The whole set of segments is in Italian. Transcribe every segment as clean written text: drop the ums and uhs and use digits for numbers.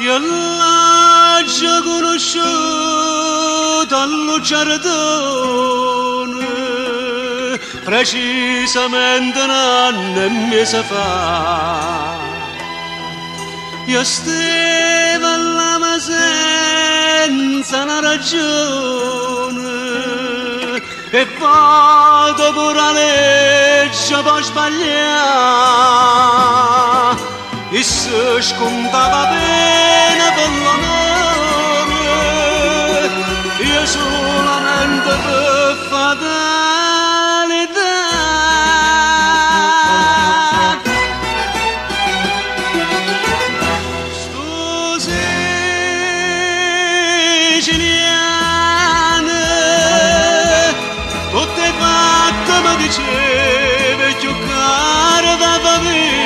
Io l'ho già conosciuta al giardino, precisamente un anno e mese fa. Io stavo alla ma senza una ragione e vado pure a legge poi sbagliare. E se scontava bene per l'amore, io solamente per fatalità. Sto siciliano, tutte fatte mi diceva più caro da famiglia.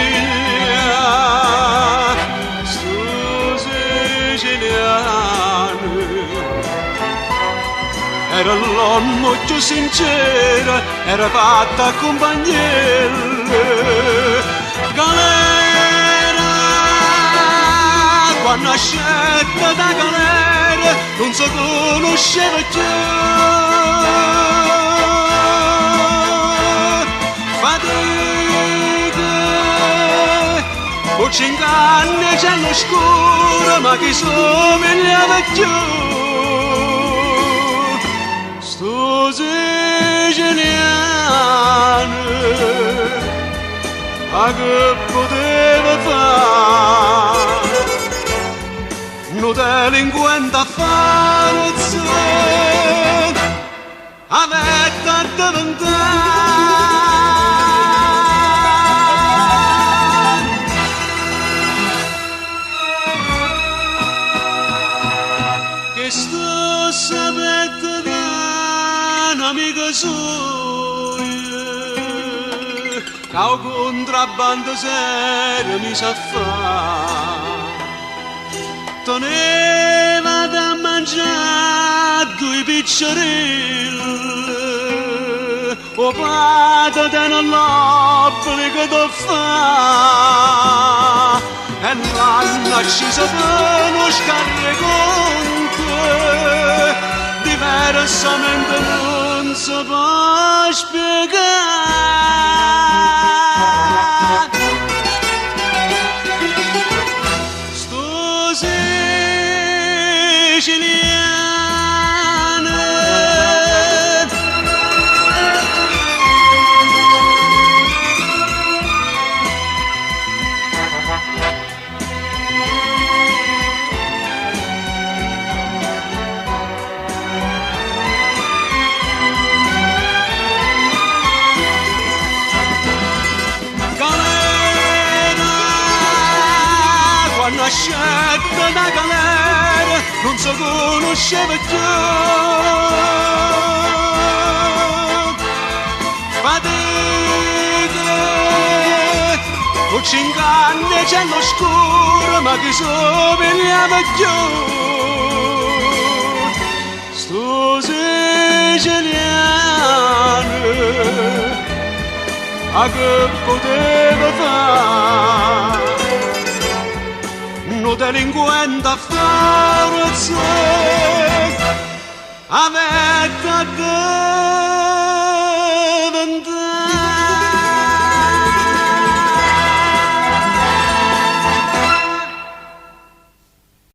Era l'uomo più sincero, era fatta compagniera. Galera, quando nascette da galera, non si conosceva più. Fatica, con 5 anni c'è l'oscuro, ma chi somigliava più. Sto siciliano, ma che poteva fare? Un delinquente a falso, a mettere a diventare. Che sto sapendo amica sua, che un contrabbando serio mi sa fare. Teneva da mangiare 2 piccerelli, o padre te non l'obbligo da fare. E l'anno ci sapeva uno scarreconte, diversamente non si può spiegare. Sto siciliano, nascette da galera, non si conosceva più. Fatica, con 5 anni c'è l'oscuro, ma chi somigliava più. Sto siciliano, a che poteva fare? Un delinquente a forza, a metà